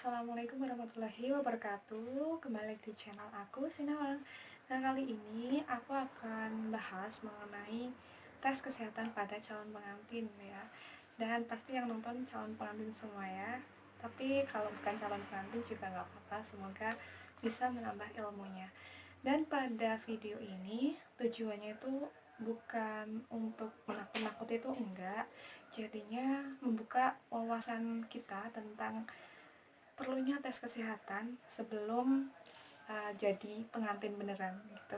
Assalamualaikum warahmatullahi wabarakatuh. Kembali di channel aku, Sinawang. Nah, kali ini aku akan bahas mengenai tes kesehatan pada calon pengantin ya. Dan pasti yang nonton calon pengantin semua ya. Tapi kalau bukan calon pengantin juga nggak apa-apa. Semoga bisa menambah ilmunya. Dan pada video ini tujuannya itu bukan untuk menakut-nakuti, itu enggak. Jadinya membuka wawasan kita tentang perlunya tes kesehatan sebelum jadi pengantin beneran gitu.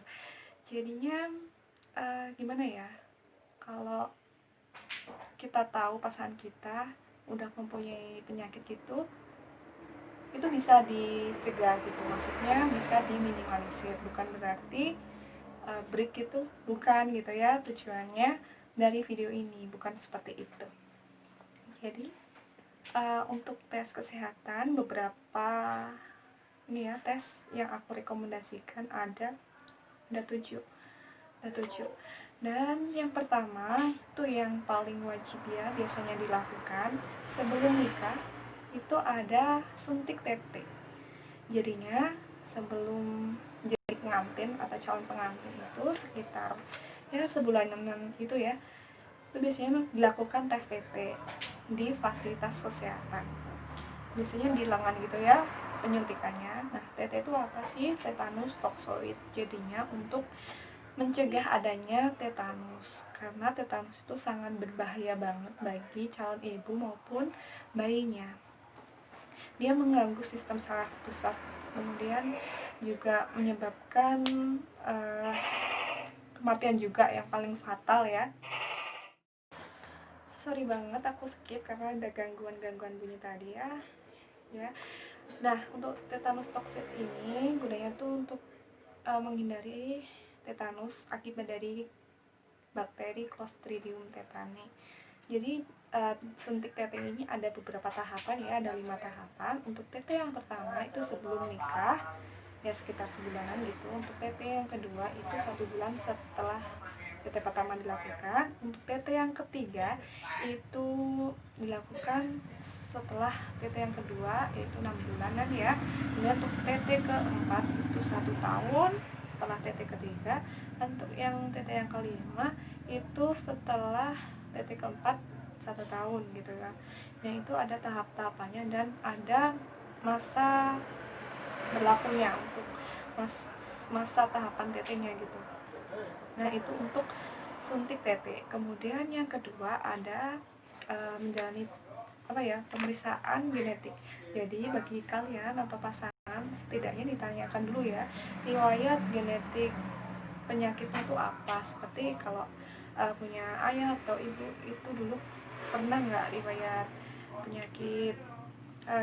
Jadinya gimana ya, kalau kita tahu pasangan kita udah mempunyai penyakit gitu, itu bisa dicegah gitu, maksudnya bisa diminimalisir. Bukan berarti break itu, bukan gitu ya tujuannya dari video ini, bukan seperti itu. Jadi untuk tes kesehatan, beberapa ini ya tes yang aku rekomendasikan ada 7. Dan yang pertama itu yang paling wajib ya biasanya dilakukan sebelum nikah, itu ada suntik TT. Jadinya sebelum jadi pengantin atau calon pengantin itu sekitar ya sebulanan itu ya, itu biasanya dilakukan tes TT di fasilitas kesehatan, biasanya di lengan gitu ya penyuntikannya. Nah, TT itu apa sih? Tetanus toksoid. Jadinya untuk mencegah adanya tetanus, karena tetanus itu sangat berbahaya banget bagi calon ibu maupun bayinya. Dia mengganggu sistem saraf pusat, kemudian juga menyebabkan kematian juga yang paling fatal ya. Sorry banget aku skip karena ada gangguan bunyi tadi ya. Nah, untuk tetanus toksit ini gunanya tuh untuk menghindari tetanus akibat dari bakteri Clostridium tetani. Jadi suntik TT ini ada beberapa tahapan ya, ada 5 tahapan. Untuk TT yang pertama itu sebelum nikah ya sekitar sebulanan gitu. Untuk TT yang kedua itu 1 bulan setelah TT pertama dilakukan. Untuk TT yang ketiga itu dilakukan setelah TT yang kedua, yaitu 6 bulanan ya. Dan untuk TT keempat itu 1 tahun setelah TT ketiga. Dan untuk yang TT yang kelima itu setelah TT keempat 1 tahun gitu ya. Yang itu ada tahap-tahapannya dan ada masa berlakunya untuk masa tahapan TT-nya gitu. Nah, itu untuk suntik TT. Kemudian yang kedua ada menjalani pemeriksaan genetik. Jadi bagi kalian atau pasangan setidaknya ditanyakan dulu ya riwayat genetik penyakitnya itu apa. Seperti kalau punya ayah atau ibu itu dulu pernah nggak riwayat penyakit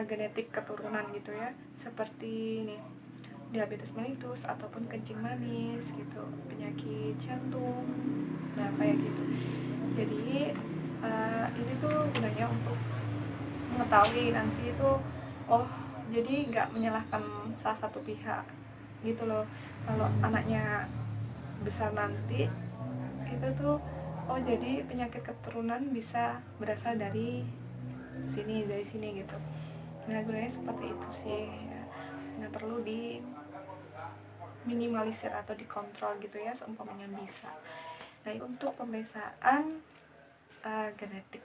genetik keturunan gitu ya, seperti ini diabetes mellitus ataupun kencing manis gitu, penyakit jantung, nah kayak gitu. Jadi ini tuh gunanya untuk mengetahui nanti itu, oh jadi nggak menyalahkan salah satu pihak gitu loh. Kalau anaknya besar nanti itu tuh, oh jadi penyakit keturunan bisa berasal dari sini gitu. Nah, gunanya seperti itu sih ya. Nah, perlu di minimalisir atau dikontrol gitu ya seumpamanya bisa. Nah, untuk pemeriksaan genetik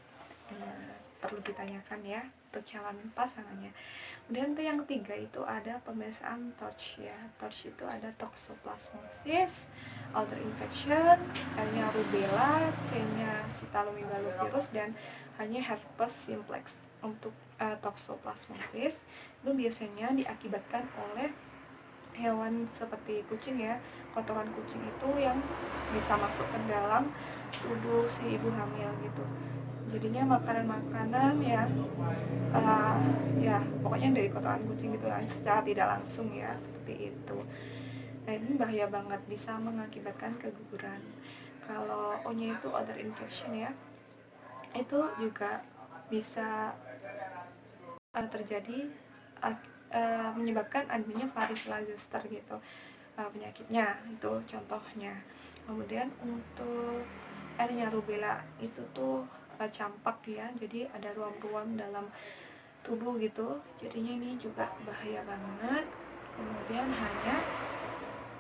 perlu ditanyakan ya untuk calon pasangannya. Kemudian tuh yang ketiga itu ada pemeriksaan TORCH ya. TORCH itu ada toxoplasmosis, outer infection, L-nya rubella, C-nya cytomegalovirus, dan hanya herpes simplex. Untuk toxoplasmosis itu biasanya diakibatkan oleh hewan seperti kucing ya. Kotoran kucing itu yang bisa masuk ke dalam tubuh si ibu hamil gitu. Jadinya makanan-makanan yang ya pokoknya dari kotoran kucing gitu lah, secara tidak langsung ya, seperti itu. Nah, ini bahaya banget, bisa mengakibatkan keguguran. Kalau O-nya itu other infection ya, itu juga bisa terjadi menyebabkan adanya varicella zoster gitu penyakitnya, itu contohnya. Kemudian untuk R-nya rubella itu tuh campak ya, jadi ada ruam-ruam dalam tubuh gitu, jadinya ini juga bahaya banget. Kemudian hanya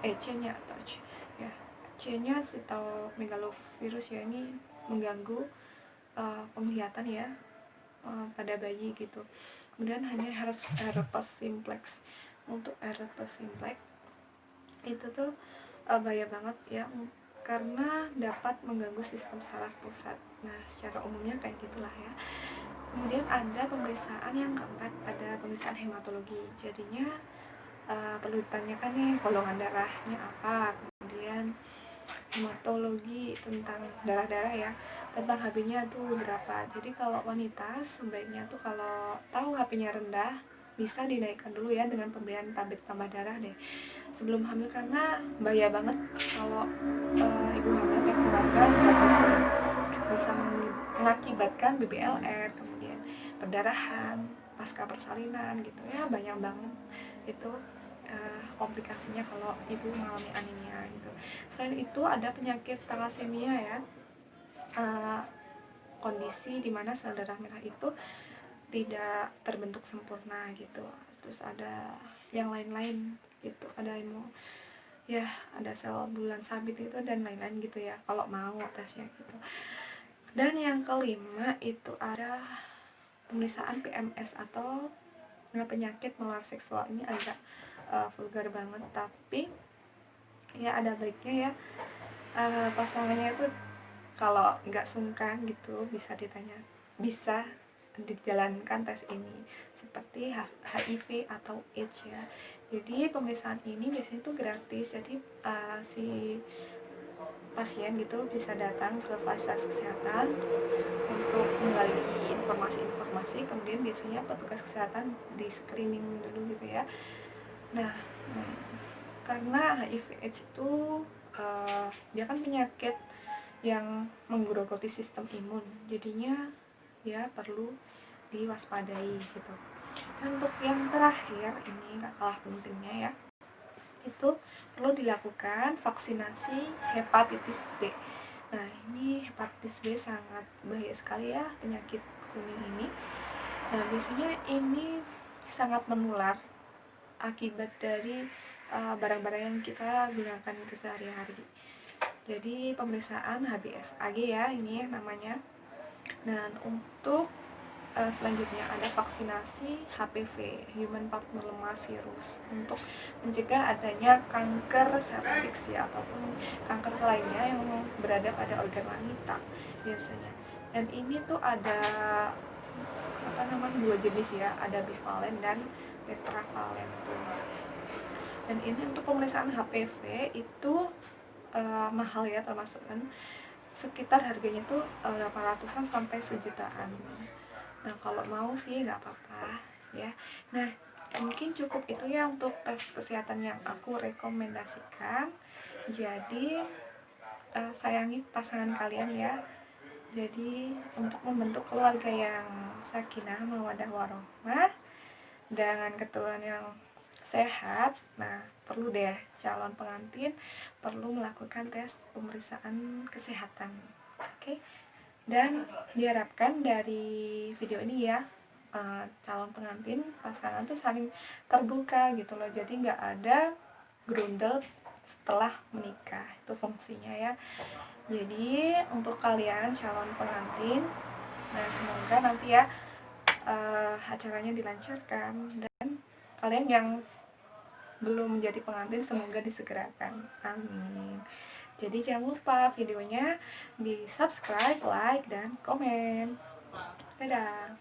C-nya atau C-nya cytomegalovirus ya, ini mengganggu penglihatan ya pada bayi gitu. Kemudian hanya herpes simplex. Untuk herpes simplex itu tuh bahaya banget ya, karena dapat mengganggu sistem saraf pusat. Nah, secara umumnya kayak gitulah ya. Kemudian ada pemeriksaan yang keempat, ada pemeriksaan hematologi. Jadinya perlu ditanyakan nih golongan darahnya apa, kemudian hematologi tentang darah-darah ya, tentang HB-nya tuh berapa. Jadi kalau wanita sebaiknya tuh kalau tahu HB-nya rendah bisa dinaikkan dulu ya dengan pemberian tablet tambah darah deh sebelum hamil, karena bahaya banget kalau ibu hamil kekurangan zat besi, bisa mengakibatkan BBLR, kemudian perdarahan pasca persalinan gitu ya, banyak banget itu komplikasinya kalau ibu mengalami anemia gitu. Selain itu ada penyakit thalassemia ya, kondisi dimana sel darah merah itu tidak terbentuk sempurna gitu. Terus ada yang lain-lain gitu, ada ya ada sel bulan sabit itu dan lain-lain gitu ya kalau mau tesnya gitu. Dan yang kelima itu ada pemeriksaan PMS atau penyakit menular seksual. Ini agak vulgar banget, tapi ya ada baiknya ya pasangannya itu kalau nggak sungkan gitu bisa dijalankan tes ini, seperti HIV atau AIDS ya. Jadi pemeriksaan ini biasanya itu gratis, jadi si pasien gitu bisa datang ke fasilitas kesehatan untuk menggali informasi-informasi, kemudian biasanya petugas kesehatan di screening dulu gitu ya. Nah, karena HIV AIDS itu dia kan penyakit yang menggerogoti sistem imun, jadinya ya perlu diwaspadai gitu. Dan untuk yang terakhir ini gak kalah pentingnya ya, itu perlu dilakukan vaksinasi hepatitis B. Nah, ini hepatitis B sangat bahaya sekali ya, penyakit kuning ini. Nah, biasanya ini sangat menular akibat dari barang-barang yang kita gunakan sehari-hari. Jadi pemeriksaan HBsAg ya ini namanya. Dan untuk selanjutnya ada vaksinasi HPV, Human Papillomavirus, untuk mencegah adanya kanker serviks ya, ataupun kanker lainnya yang berada pada organ wanita biasanya. Dan ini tuh ada dua jenis ya, ada bivalen dan tetravalen tuh. Dan ini untuk pemeriksaan HPV itu mahal ya, termasuk kan sekitar harganya tuh 800-an sampai 1 jutaan. Nah, kalau mau sih nggak apa-apa ya. Nah, mungkin cukup itu ya untuk tes kesehatan yang aku rekomendasikan. Jadi sayangi pasangan kalian ya. Jadi untuk membentuk keluarga yang sakinah mawaddah warahmah dengan keturunan yang sehat, nah perlu deh calon pengantin perlu melakukan tes pemeriksaan kesehatan. Oke. Dan diharapkan dari video ini ya calon pengantin pasangan tuh saling terbuka gitu loh, jadi nggak ada grundel setelah menikah, itu fungsinya ya. Jadi untuk kalian calon pengantin, nah semoga nanti ya acaranya dilancarkan, dan kalian yang belum menjadi pengantin semoga disegerakan, amin. Jadi jangan lupa videonya di subscribe, like, dan komen. Dadah.